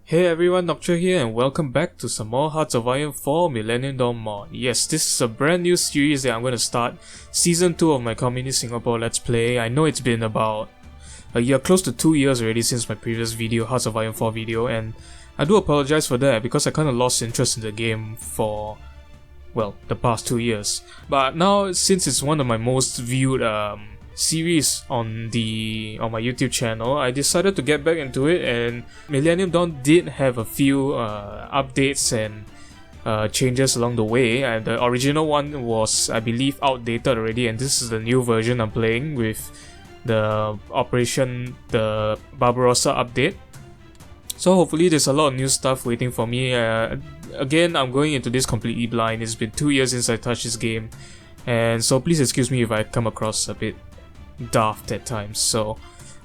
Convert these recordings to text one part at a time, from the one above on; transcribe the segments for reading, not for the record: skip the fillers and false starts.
Hey everyone, Noctra here and welcome back to some more Hearts of Iron 4 Millennium mod. Yes, this is a brand new series that I'm going to start, Season 2 of my Communist Singapore Let's Play. I know it's been about a year, close to 2 years already since my previous video, Hearts of Iron 4 video, and I do apologize for that because I kind of lost interest in the game for, well, the past 2 years. But now, since it's one of my most viewed series on my YouTube channel, I decided to get back into it, and Millennium Dawn did have a few updates and changes along the way. And the original one was, I believe, outdated already, and this is the new version I'm playing with the the Barbarossa update. So hopefully there's a lot of new stuff waiting for me. Again, I'm going into this completely blind. It's been 2 years since I touched this game, and so please excuse me if I come across a bit daft at times. So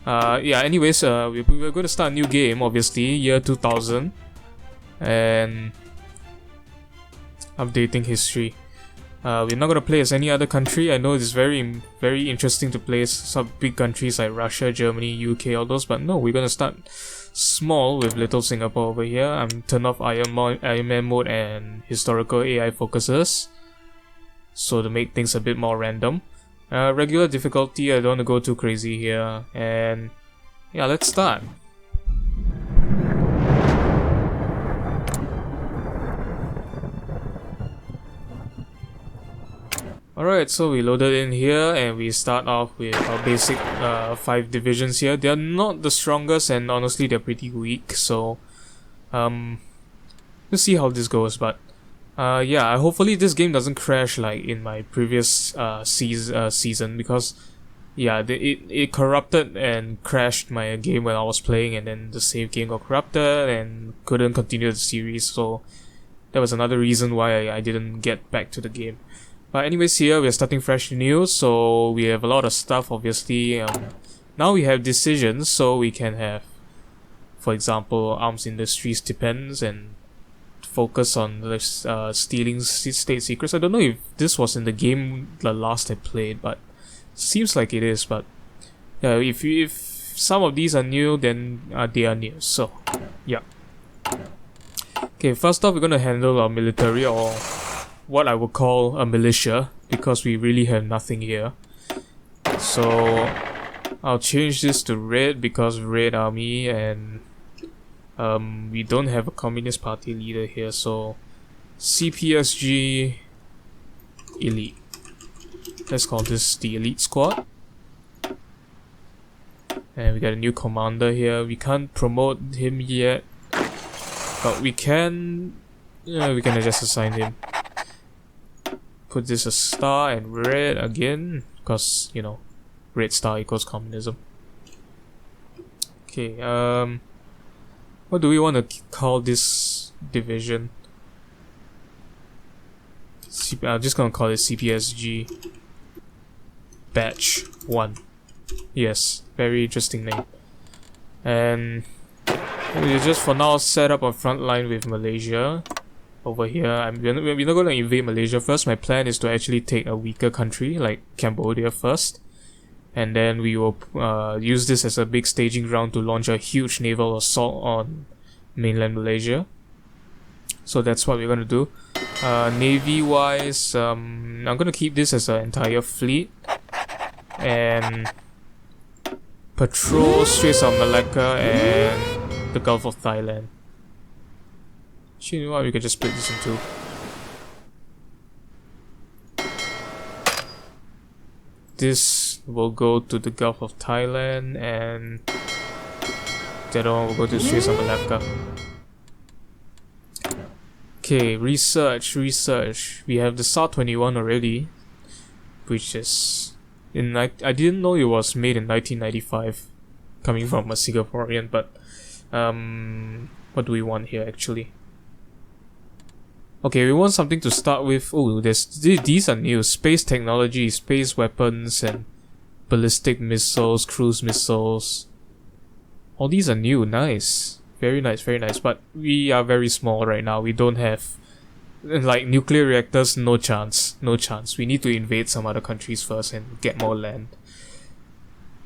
yeah, anyways, we're going to start a new game, obviously, year 2000, and updating history. We're not going to play as any other country. I know it's very interesting to play some big countries like Russia, Germany, UK, all those, but no, we're going to start small with Little Singapore over here. I'm turn off Iron Man mode and historical AI focuses, so to make things a bit more random. Regular difficulty, I don't want to go too crazy here, and yeah, let's start. Alright, so we loaded in here and we start off with our basic 5 divisions here. They're not the strongest and honestly they're pretty weak, so we'll see how this goes, but yeah, hopefully this game doesn't crash like in my previous season, because yeah, it corrupted and crashed my game when I was playing, and then the save game got corrupted and couldn't continue the series, so that was another reason why I didn't get back to the game. But anyways, here we're starting fresh new, so we have a lot of stuff obviously. Now we have decisions, so we can have, for example, arms industry stipends and focus on stealing state secrets. I don't know if this was in the game the last I played, but seems like it is. But yeah, if some of these are new, then they are new. So yeah. Okay, first off, we're gonna handle our military, or what I would call a militia, because we really have nothing here. So I'll change this to red because red army, and we don't have a Communist Party leader here, so CPSG Elite. Let's call this the Elite Squad. And we got a new commander here. We can't promote him yet, but we can just assign him. Put this a star and red again, because, you know, red star equals communism. Okay, what do we want to call this division? I'm just gonna call it CPSG Batch 1. Yes, very interesting name. And we just for now set up a front line with Malaysia over here. We're not gonna invade Malaysia first. My plan is to actually take a weaker country like Cambodia first, and then we will use this as a big staging ground to launch a huge naval assault on mainland Malaysia. So that's what we're gonna do. Navy wise, I'm gonna keep this as an entire fleet and patrol Straits of Malacca and the Gulf of Thailand. You know what, we can just split this in two. This will go to the Gulf of Thailand, and the other one will go to Straits of Malacca. Okay, research. We have the SAR-21 already, which is I didn't know it was made in 1995, coming from a Singaporean. But what do we want here actually? Okay, we want something to start with. Oh, these are new. Space technology, space weapons, and ballistic missiles, cruise missiles. All these are new. Nice. Very nice, very nice. But we are very small right now. We don't have, like, nuclear reactors. No chance. No chance. We need to invade some other countries first and get more land.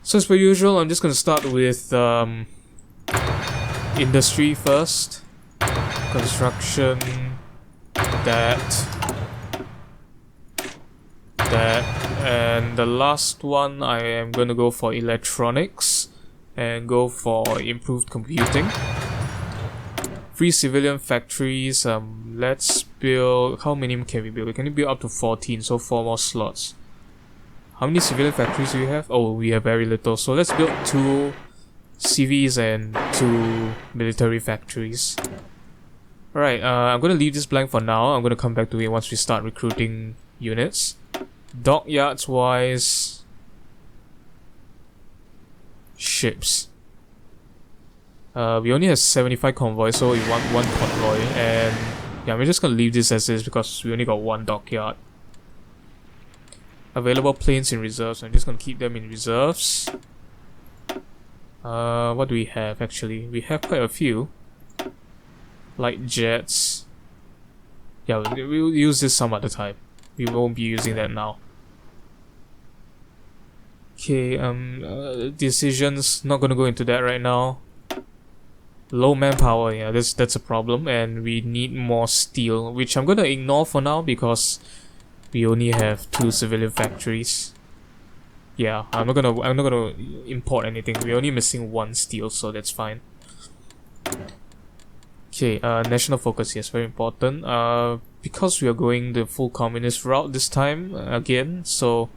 So as per usual, I'm just going to start with industry first. Construction. That. And the last one I am gonna go for electronics and go for improved computing. Free civilian factories. Let's build. How many can we build? We can build up to 14, so 4 more slots. How many civilian factories do we have? Oh, we have very little. So let's build 2 CVs and 2 military factories. Alright, I'm gonna leave this blank for now. I'm gonna come back to it once we start recruiting units. Dockyards wise, ships. We only have 75 convoys, so we want 1 convoy, and yeah, we're just gonna leave this as is because we only got 1 dockyard. Available planes in reserves, I'm just gonna keep them in reserves. What do we have actually? We have quite a few. Light jets. Yeah, we'll use this some other time. We won't be using that now. Okay, decisions, not gonna go into that right now. Low manpower, yeah, that's a problem, and we need more steel, which I'm gonna ignore for now because we only have 2 civilian factories. Yeah, I'm not gonna import anything. We're only missing 1 steel, so that's fine. Okay, national focus, yes, very important. Because we are going the full communist route this time again, so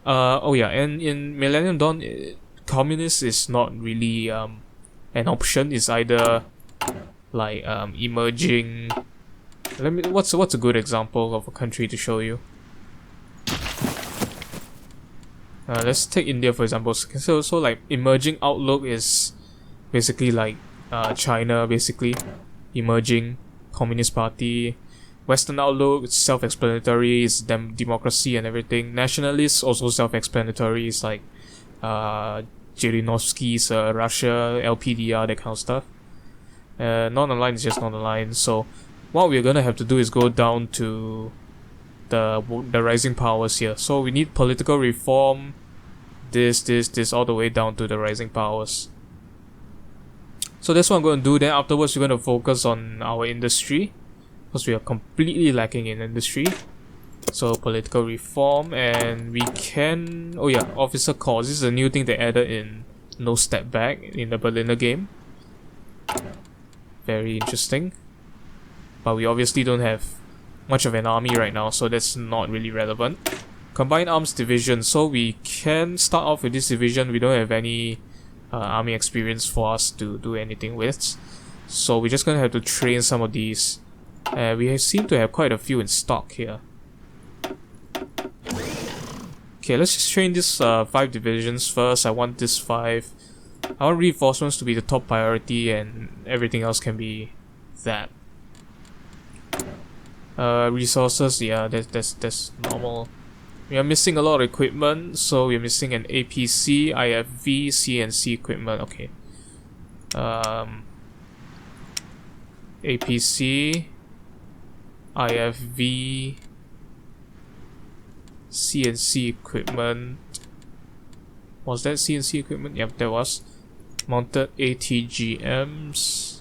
oh yeah, and in Millennium Dawn, communist is not really an option. It's either like emerging. What's a good example of a country to show you? Let's take India for example. So like emerging outlook is basically like China, basically emerging communist party. Western outlook, it's self-explanatory, it's democracy and everything. Nationalists, also self-explanatory, it's like Zhirinovsky's Russia, LPDR, that kind of stuff. Non-aligned is just non-aligned. So what we're gonna have to do is go down to the rising powers here. So we need political reform, this, all the way down to the rising powers. So that's what I'm going to do. Then afterwards we're going to focus on our industry, because we are completely lacking in industry. So political reform, and we can... oh yeah, officer cause. This is a new thing they added in No Step Back in the Berliner game. Very interesting. But we obviously don't have much of an army right now, so that's not really relevant. Combined Arms Division. So we can start off with this division. We don't have any army experience for us to do anything with. So we're just gonna have to train some of these. We seem to have quite a few in stock here. Okay, let's just train these 5 divisions first. I want this 5. I want reinforcements to be the top priority, and everything else can be that. Resources, yeah, that's normal. We are missing a lot of equipment, so we're missing an APC, IFV, CNC equipment. Okay. APC, IFV, CNC equipment. Was that CNC equipment? Yep, there was. Mounted ATGMs.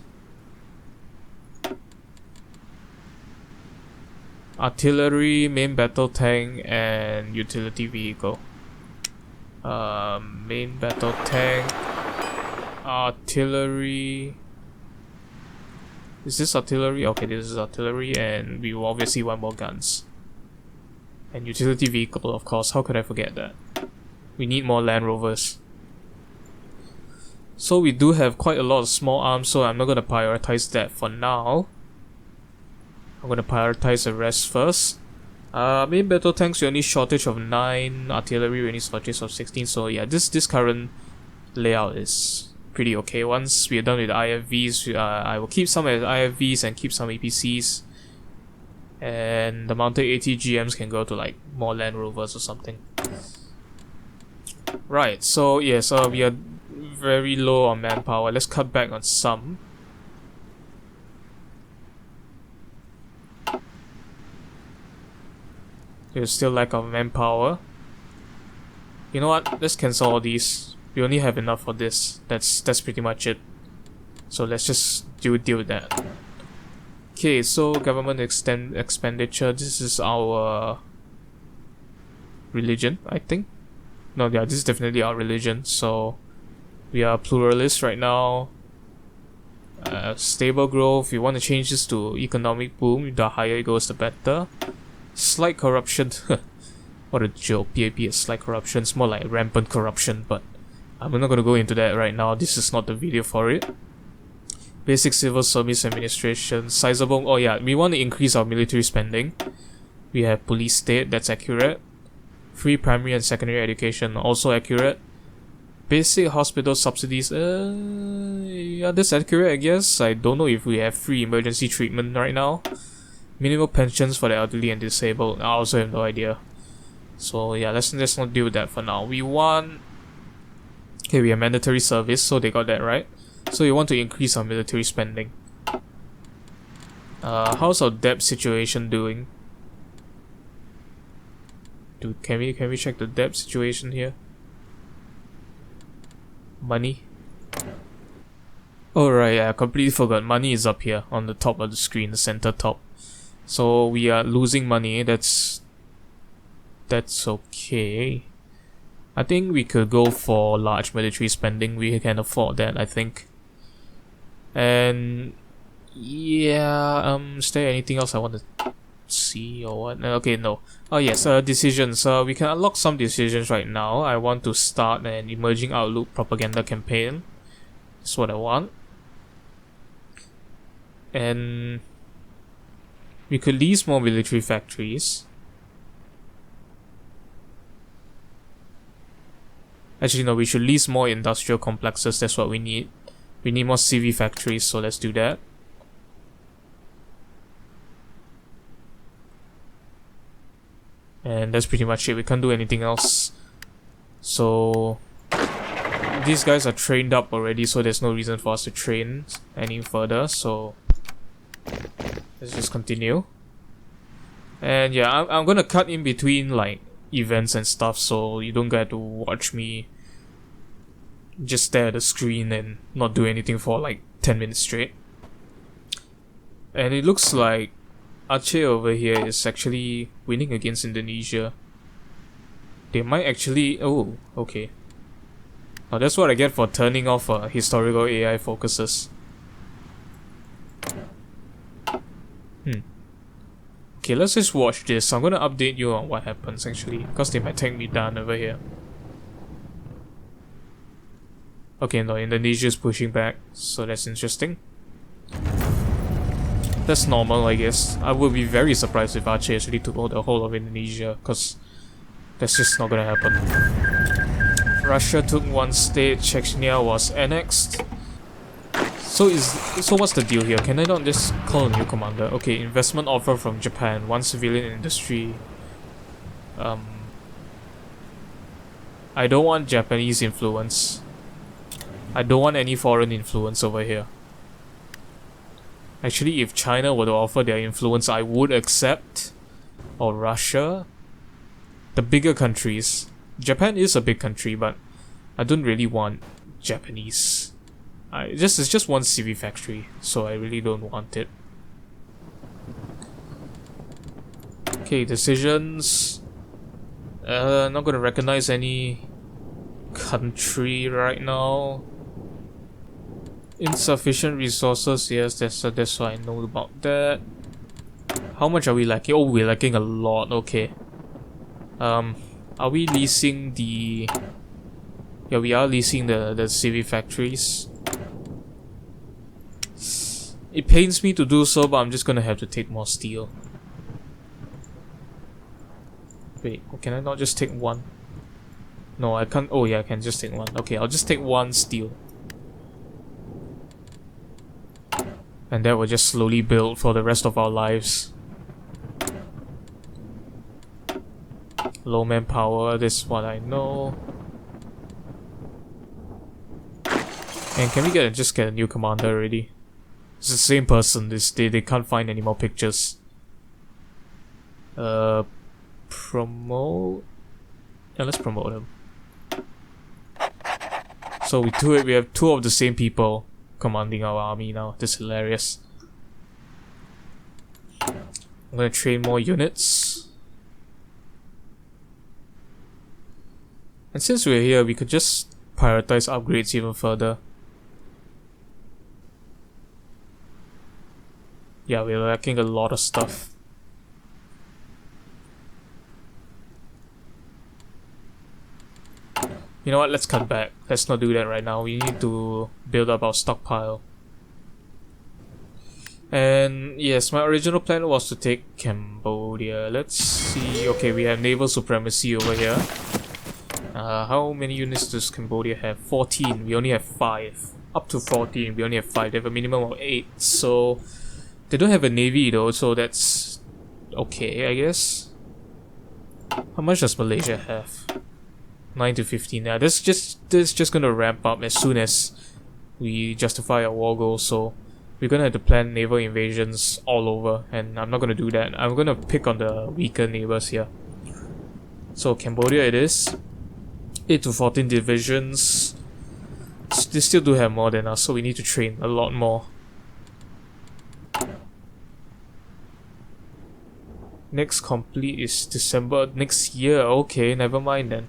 Artillery, main battle tank, and utility vehicle. Main battle tank, artillery. Is this artillery? Okay, this is artillery, and we will obviously want more guns. And utility vehicle, of course. How could I forget that? We need more Land Rovers. So we do have quite a lot of small arms, so I'm not gonna prioritize that for now. I'm gonna prioritize the rest first. Main battle tanks, we only shortage of 9. Artillery, we only shortage of 16. So yeah, this current layout is pretty okay. Once we are done with the IFVs, I will keep some as IFVs and keep some APCs. And the mounted ATGMs can go to like more Land Rovers or something. Right, so yes, we are very low on manpower. Let's cut back on some. There's still lack of manpower. You know what? Let's cancel all these. We only have enough for this. That's pretty much it. So let's just deal with that. Okay, so government expenditure. This is our religion, I think. No, yeah, this is definitely our religion. So we are pluralist right now. Stable growth. We want to change this to economic boom. The higher it goes, the better. Slight corruption. What a joke. PAP is slight corruption. It's more like rampant corruption, but I'm not going to go into that right now. This is not the video for it. Basic civil service administration. Sizable. Oh yeah, we want to increase our military spending. We have police state. That's accurate. Free primary and secondary education. Also accurate. Basic hospital subsidies. Yeah, that's accurate, I guess. I don't know if we have free emergency treatment right now. Minimal pensions for the elderly and disabled. I also have no idea. So yeah, let's not deal with that for now. We want... Okay, we have mandatory service, so they got that right. So we want to increase our military spending. How's our debt situation doing? Can we check the debt situation here? Money. Alright, I completely forgot. Money is up here on the top of the screen, the center top. So we are losing money. That's okay. I think we could go for large military spending. We can afford that, I think. And yeah, is there anything else I want to see or what? Okay, no. Oh yes, decisions. We can unlock some decisions right now. I want to start an emerging outlook propaganda campaign. That's what I want. And we could lease more military factories. Actually, no, we should lease more industrial complexes. That's what we need. We need more CV factories, so let's do that. And that's pretty much it. We can't do anything else. So these guys are trained up already, so there's no reason for us to train any further. So let's just continue. And yeah, I'm gonna cut in between like events and stuff, so you don't get to watch me just stare at the screen and not do anything for like 10 minutes straight. And it looks like Aceh over here is actually winning against Indonesia. They might actually... Oh, okay. Now that's what I get for turning off historical AI focuses. Okay, let's just watch this. I'm gonna update you on what happens actually, because they might take me down over here. Okay, no, Indonesia is pushing back, so that's interesting. That's normal, I guess. I would be very surprised if Aceh actually took the whole of Indonesia, because that's just not gonna happen. Russia took one state, Chechnya was annexed. So what's the deal here? Can I not just call a new commander? Okay, investment offer from Japan, one civilian industry. I don't want Japanese influence. I don't want any foreign influence over here. Actually, if China were to offer their influence, I would accept. Or Russia. The bigger countries. Japan is a big country, but I don't really want Japanese. It's just one CV factory, so I really don't want it. Okay, decisions. Not gonna recognize any country right now. Insufficient resources, yes, that's what I know about that. How much are we lacking? Oh, we're lacking a lot, okay. Are we leasing the... Yeah, we are leasing the CV factories. It pains me to do so, but I'm just gonna have to take more steel. Wait, can I not just take one? No, I can't. Oh yeah, I can just take one. Okay, I'll just take one steel. And that will just slowly build for the rest of our lives. Low manpower, this is what I know. And can we just get a new commander already? It's the same person. They can't find any more pictures. Promote. Yeah, let's promote him. So we have two of the same people commanding our army now. This is hilarious. I'm gonna train more units. And since we're here, we could just prioritize upgrades even further. Yeah, we're lacking a lot of stuff. You know what, let's cut back. Let's not do that right now. We need to build up our stockpile. And yes, my original plan was to take Cambodia. Let's see. Okay, we have naval supremacy over here. How many units does Cambodia have? 14. We only have 5. Up to 14. We only have 5. They have a minimum of 8. So they don't have a navy though, so that's okay, I guess. How much does Malaysia have? 9 to 15. Now this just gonna ramp up as soon as we justify our war goals. So we're gonna have to plan naval invasions all over, and I'm not gonna do that. I'm gonna pick on the weaker neighbors here. So Cambodia it is. 8 to 14 divisions. They still do have more than us, so we need to train a lot more. Next complete is December next year. Okay, never mind then.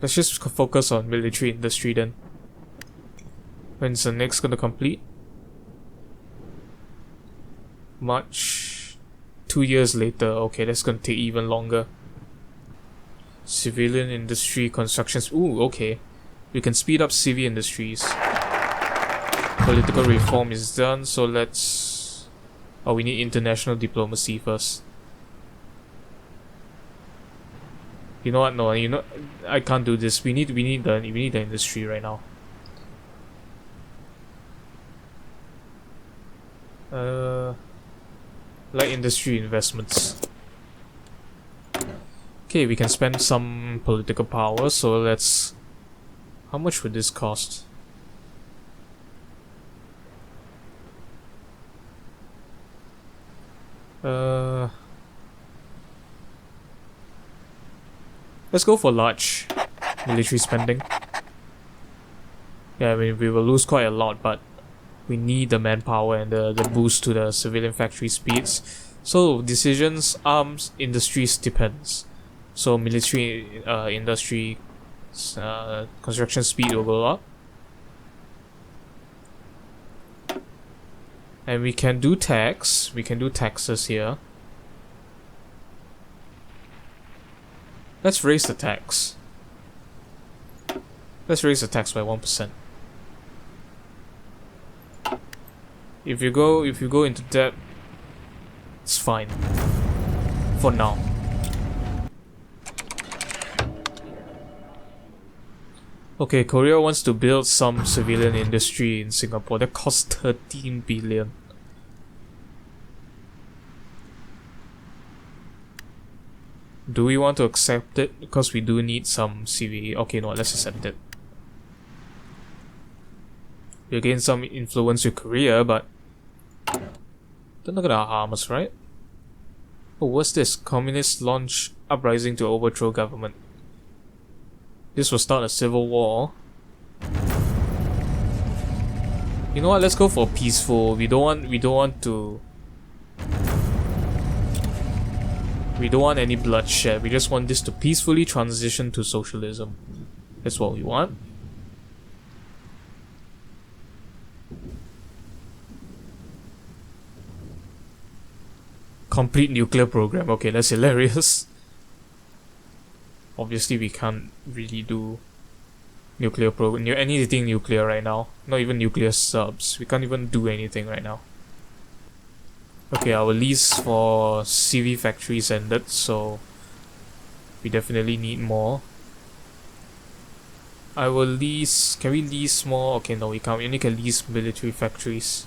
Let's just focus on military industry then. When's the next gonna complete? March. 2 years later. Okay, that's gonna take even longer. Civilian industry constructions. Ooh, okay. We can speed up civil industries. Political reform is done, so let's... Oh, we need international diplomacy first. You know what? No, you know I can't do this. We need the industry right now. Light industry investments. Okay, we can spend some political power. So let's. How much would this cost? Let's go for large military spending. Yeah, I mean, we will lose quite a lot, but we need the manpower and the boost to the civilian factory speeds. So decisions, arms, industries depends. So military industry construction speed will go up. And we can do tax. We can do taxes here. Let's raise the tax. Let's raise the tax by 1%. If you go into debt, it's fine. For now. Okay, Korea wants to build some civilian industry in Singapore. That costs 13 billion. Do we want to accept it? Because we do need some CV. Okay, no, let's accept it. We gain some influence with Korea, but they're not gonna harm us, right? Oh, what's this? Communists launch uprising to overthrow government. This will start a civil war. You know what? Let's go for peaceful. We don't want any bloodshed. We just want this to peacefully transition to socialism. That's what we want. Complete nuclear program. Okay, that's hilarious. Obviously, we can't really do anything nuclear right now. Not even nuclear subs. We can't even do anything right now. Okay, our lease for CV factories ended, so we definitely need more. I will lease. Can we lease more? Okay, no, we can't. We only can lease military factories.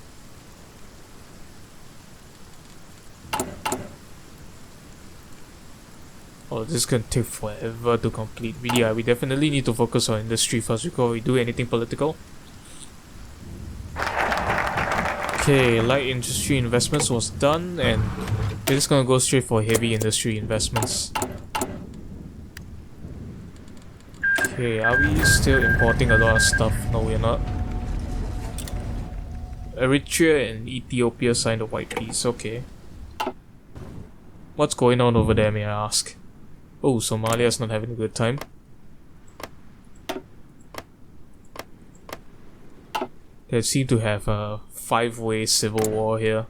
Oh, this is gonna take forever to complete. Yeah, we definitely need to focus on industry first before we do anything political. Okay, light industry investments was done, and we're just gonna go straight for heavy industry investments. Okay, are we still importing a lot of stuff? No, we're not. Eritrea and Ethiopia signed a white peace, okay. What's going on over there, may I ask? Oh, Somalia's not having a good time. They seem to have a 5-way civil war here.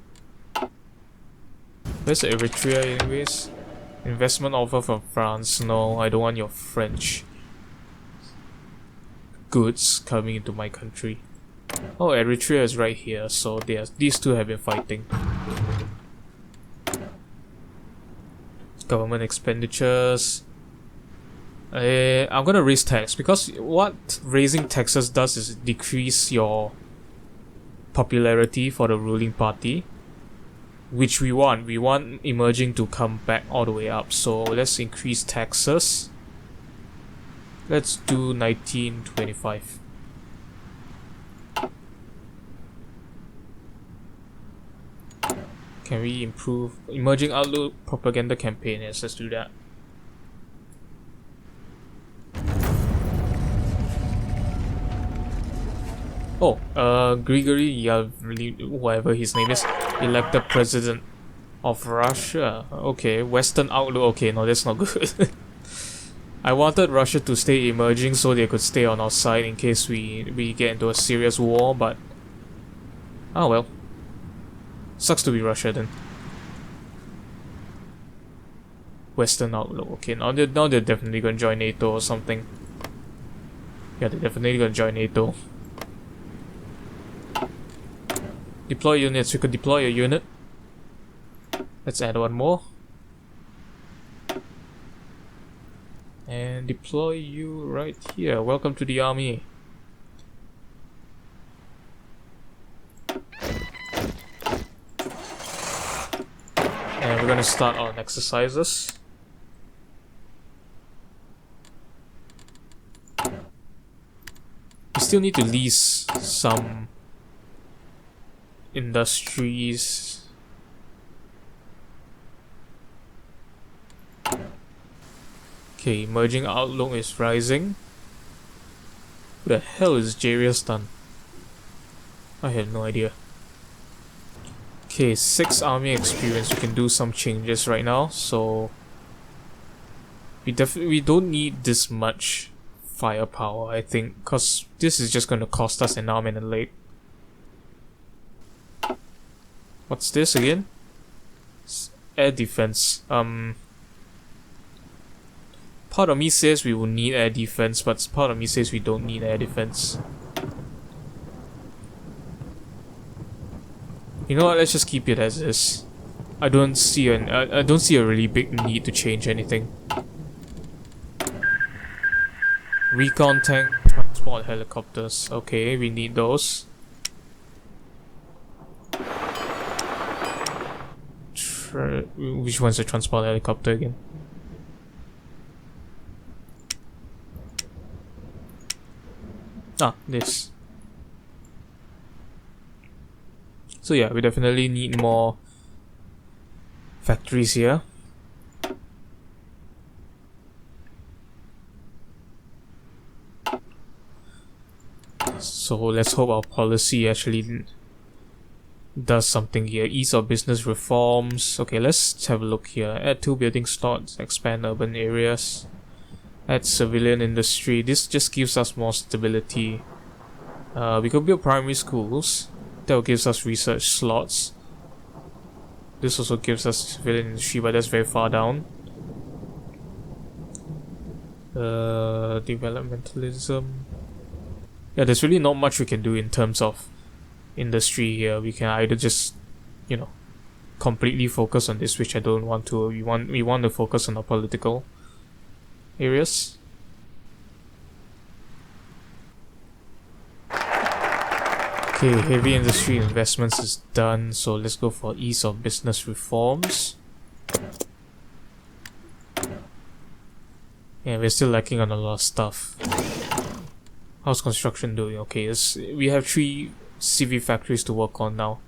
Where's Eritrea anyways? Investment offer from France. No, I don't want your French goods coming into my country. Oh, Eritrea is right here, so these two have been fighting. Government expenditures. I'm gonna raise tax because what raising taxes does is decrease your popularity for the ruling party, which we want. We want emerging to come back all the way up. So let's increase taxes. Let's do 1925. Can we improve emerging outlook propaganda campaign? Yes, let's do that. Oh, Grigory Yavli, whatever his name is, elected president of Russia. Okay, Western outlook. Okay, no, that's not good. I wanted Russia to stay emerging so they could stay on our side in case we get into a serious war, but oh well. Sucks to be Russia then. Western outlook. Okay, now they're definitely gonna join NATO or something. Yeah, they're definitely gonna join NATO. Deploy units. We could deploy a unit. Let's add one more. And deploy you right here. Welcome to the army. And we're gonna start on exercises. We still need to lease some industries. Okay, emerging outlook is rising. Who the hell is Jarius done? I have no idea. Okay, 6 army experience. We can do some changes right now, so we don't need this much firepower, I think, because this is just going to cost us an arm and a leg. What's this again? Air defense. Part of me says we will need air defense, but part of me says we don't need air defense. You know what? Let's just keep it as is. I don't see a really big need to change anything. Recon tank, transport helicopters. Okay, we need those. Which one's the transport helicopter again? Ah, this. So yeah, we definitely need more factories here. So let's hope our policy actually does something here. Ease of business reforms. Okay, let's have a look here. Add 2 building slots, expand urban areas, add civilian industry. This just gives us more stability. We could build primary schools. That gives us research slots. This also gives us civilian industry, but that's very far down. Developmentalism. Yeah, there's really not much we can do in terms of industry here. We can either just, you know, completely focus on this, which I don't want to. We want to focus on our political areas. Okay, heavy industry investments is done, so let's go for ease of business reforms. Yeah, we're still lacking on a lot of stuff. How's construction doing? Okay, we have 3 CV factories to work on now.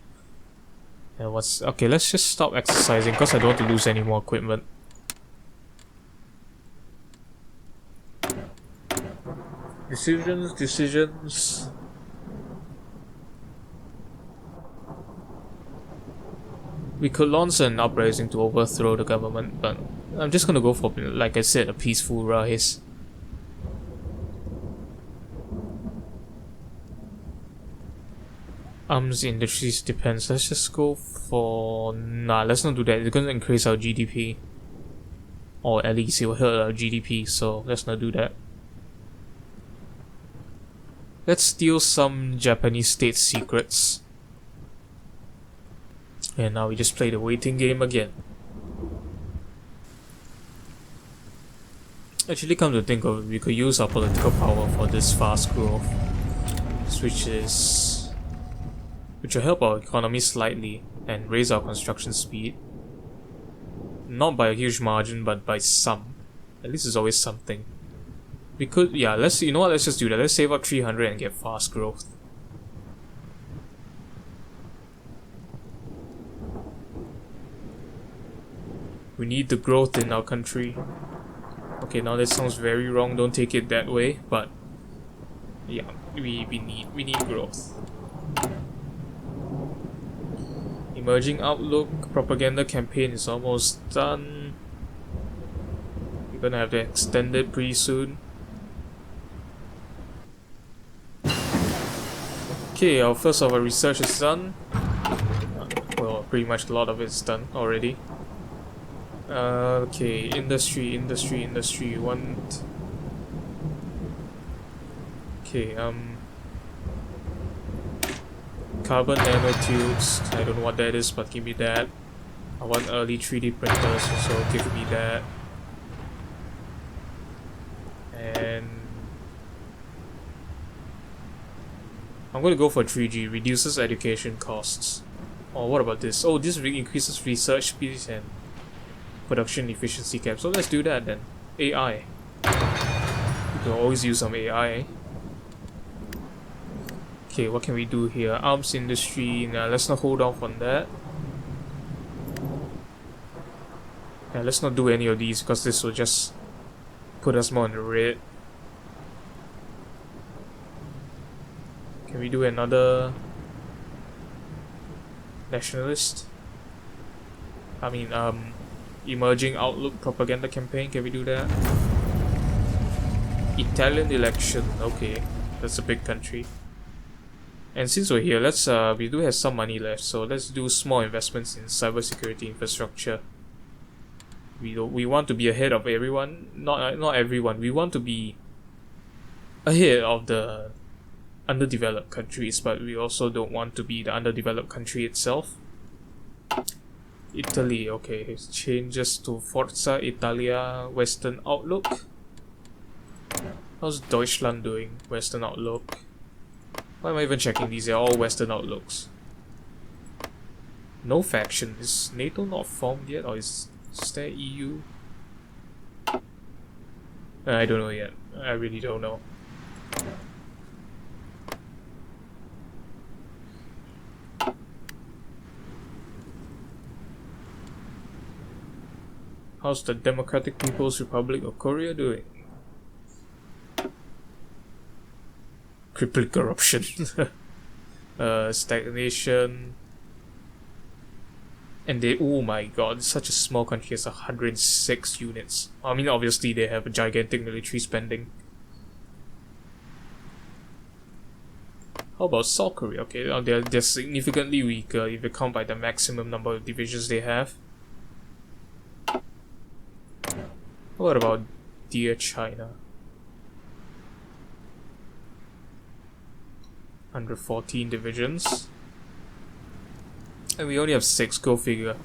And okay, let's just stop exercising because I don't want to lose any more equipment. Decisions. We could launch an uprising to overthrow the government, but I'm just gonna go for, like I said, a peaceful rise. Arms industries depends. Let's just go for... Nah, let's not do that. It's gonna increase our GDP. Or at least it will hurt our GDP, so let's not do that. Let's steal some Japanese state secrets. And now we just play the waiting game again. Actually, come to think of it, we could use our political power for this fast growth. Which will help our economy slightly and raise our construction speed. Not by a huge margin, but by some. At least it's always something. We could, yeah, let's just do that. Let's save up 300 and get fast growth. We need the growth in our country. Okay, now that sounds very wrong, don't take it that way, but yeah, we need growth. Emerging outlook propaganda campaign is almost done. We're gonna have to extend it pretty soon. Okay, our first of our research is done. Well, pretty much a lot of it's done already. Okay, industry. Want... Okay, carbon nanotubes. I don't know what that is, but give me that. I want early 3D printers, so give me that. And I'm gonna go for 3G. Reduces education costs. Oh, what about this? Oh, this increases research speed and production efficiency cap. So let's do that then. AI. You can always use some AI. Okay, what can we do here? Arms industry. Nah, let's not hold off on that. Yeah, let's not do any of these because this will just put us more in the red. Can we do another nationalist? I mean, emerging outlook propaganda campaign. Can we do that? Italian election. Okay, that's a big country. And since we're here, let's we do have some money left, so let's do small investments in cybersecurity infrastructure. We want to be ahead of everyone. Not everyone. We want to be ahead of the underdeveloped countries, but we also don't want to be the underdeveloped country itself. Italy, okay, changes to Forza Italia Western Outlook. How's Deutschland doing? Western Outlook. Why am I even checking these? They're all Western Outlooks. No faction. Is NATO not formed yet, or is there EU? I don't know yet. I really don't know. How's the Democratic People's Republic of Korea doing? Crippling corruption. Stagnation. And they, oh my god, such a small country has 106 units. I mean, obviously they have a gigantic military spending. How about South Korea? Okay, now they're significantly weaker if you count by the maximum number of divisions they have. What about dear China? 114 divisions. And we only have 6, go figure.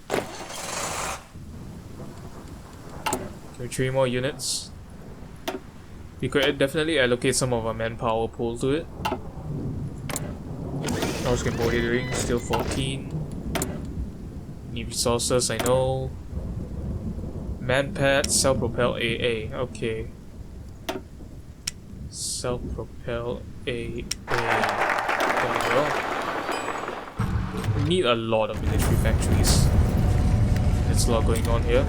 Can we 3 more units? We could definitely allocate some of our manpower pool to it. How's Cambodia doing? Still 14. Need resources, I know. Manpad, self-propel AA. Okay. Self-propel AA. There we go. We need a lot of military factories. There's a lot going on here.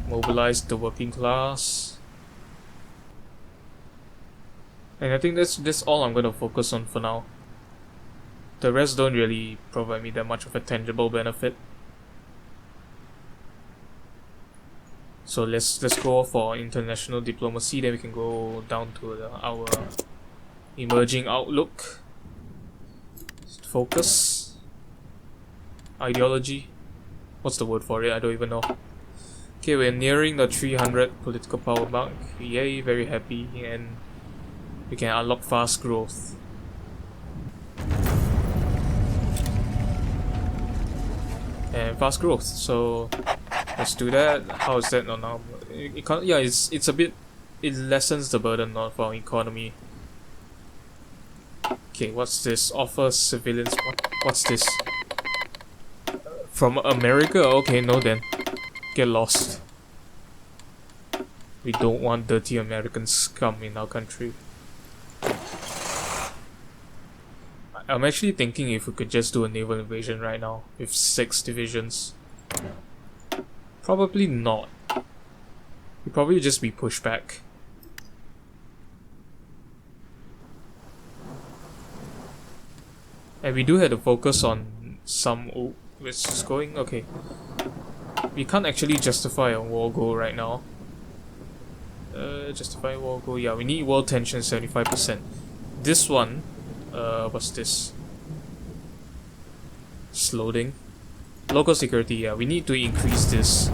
Mobilize the working class. And I think that's all I'm gonna focus on for now. The rest don't really provide me that much of a tangible benefit. So let's go for international diplomacy, then we can go down to our emerging outlook. Focus. Ideology. What's the word for it? I don't even know. Okay, we're nearing the 300 political power mark. Yay, very happy, and we can unlock fast growth. And fast growth, so let's do that. How is that on our yeah, it's a bit, it lessens the burden of our economy. Okay, what's this? Offer civilians. What's this? From America? Okay, no then. Get lost. We don't want dirty American scum in our country. I'm actually thinking if we could just do a naval invasion right now with 6 divisions. Probably not. We'd probably just be pushed back. And we do have to focus on some... Oh, it's just going... Okay. We can't actually justify a war goal right now. Justify war goal... Yeah, we need world tension 75%. This one... what's this? Loading. Local security, yeah, we need to increase this.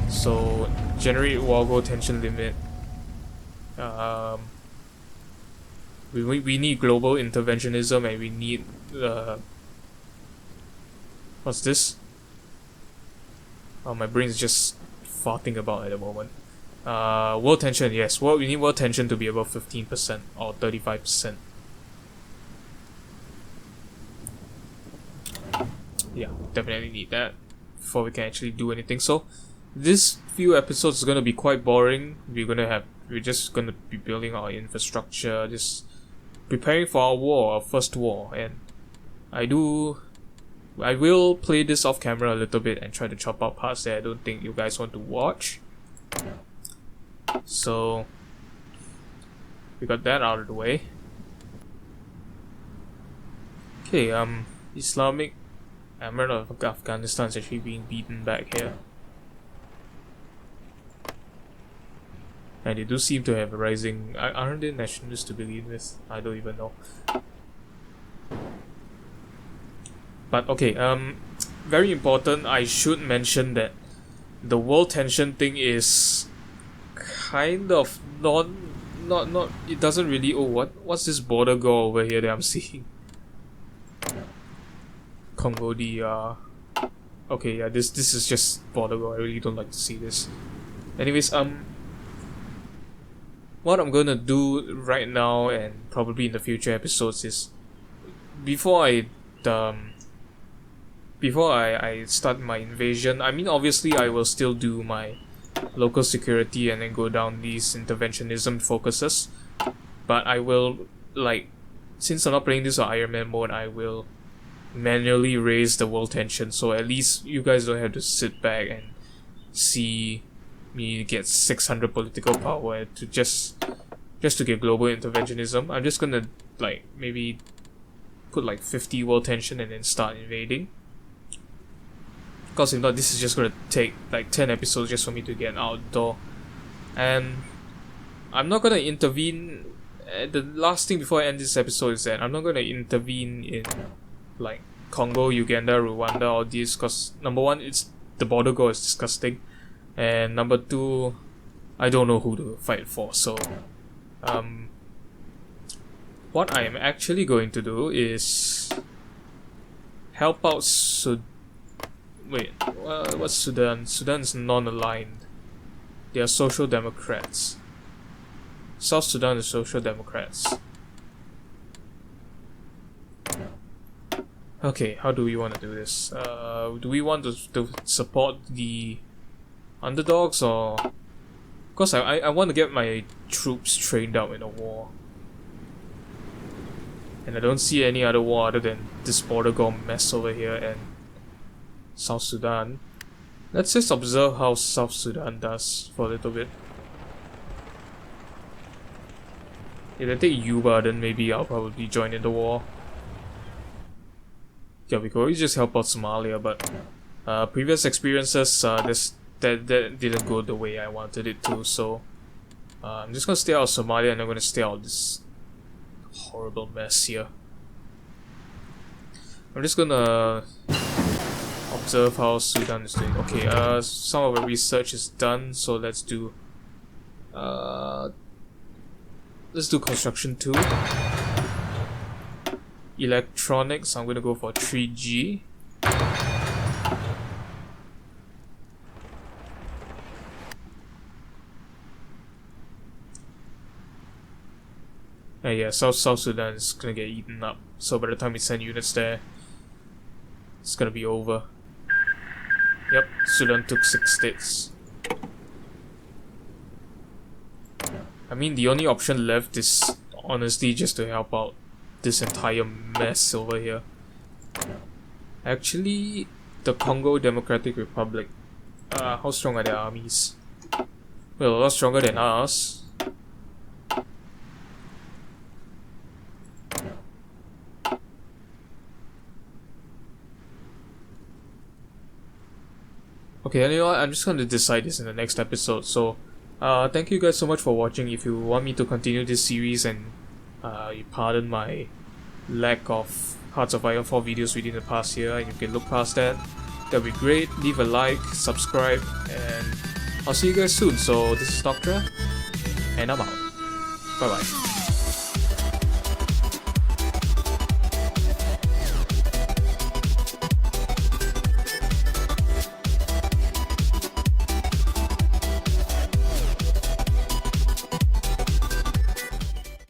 So, generate war goal tension limit. We need global interventionism, and we need what's this? Oh, my brain's just farting about at the moment. World tension, yes. We need world tension to be above 15% or 35%. Yeah, definitely need that before we can actually do anything. So, this few episodes is gonna be quite boring. We're just gonna be building our infrastructure, just preparing for our war, our first war, and I will play this off camera a little bit and try to chop out parts that I don't think you guys want to watch. So, we got that out of the way. Okay, Islamic Emirate of Afghanistan is actually being beaten back here. And they do seem to have a rising... Aren't they nationalists to begin with? I don't even know. But okay, very important, I should mention that the world tension thing is kind of not, it doesn't really... Oh, what's this border go over here that I'm seeing? Congo DR. Okay, yeah, this is just border go. I really don't like to see this. Anyways, what I'm gonna do right now and probably in the future episodes is before I start my invasion, I mean obviously I will still do my local security and then go down these interventionism focuses, but I will, like, since I'm not playing this on Iron Man mode, I will manually raise the world tension, so at least you guys don't have to sit back and see me get 600 political power to just to get global interventionism. I'm just gonna, like, maybe put like 50 world tension and then start invading, because if not, this is just gonna take like 10 episodes just for me to get outdoor. And I'm not gonna intervene. The last thing before I end this episode is that I'm not gonna intervene in like Congo, Uganda, Rwanda, all these, because number one, it's the border go is disgusting, and number two, I don't know who to fight for. So what I am actually going to do is help out what's Sudan? Sudan's non-aligned. They are social democrats. South Sudan is social democrats. Okay, how do we want to do this? Do we want to support the underdogs, or... Because I want to get my troops trained out in a war. And I don't see any other war other than this border go mess over here and South Sudan. Let's just observe how South Sudan does for a little bit. If I take Yuba, then maybe I'll probably join in the war. Yeah, we could always just help out Somalia, but previous experiences, that didn't go the way I wanted it to, so I'm just gonna stay out of Somalia and I'm gonna stay out of this horrible mess here. I'm just gonna observe how Sudan is doing. Okay, some of our research is done, so let's do construction 2. Electronics, I'm gonna go for 3G. And yeah, South Sudan is gonna get eaten up. So by the time we send units there, it's gonna be over. Yep, Sudan took 6 states. I mean, the only option left is honestly just to help out this entire mess over here. Actually, the Congo Democratic Republic, how strong are their armies? Well, a lot stronger than ours. Okay, you know what? I'm just going to decide this in the next episode. So, thank you guys so much for watching. If you want me to continue this series and you pardon my lack of Hearts of Iron IV videos within the past year and you can look past that, that'd be great. Leave a like, subscribe, and I'll see you guys soon. So, this is Noctra, and I'm out. Bye bye.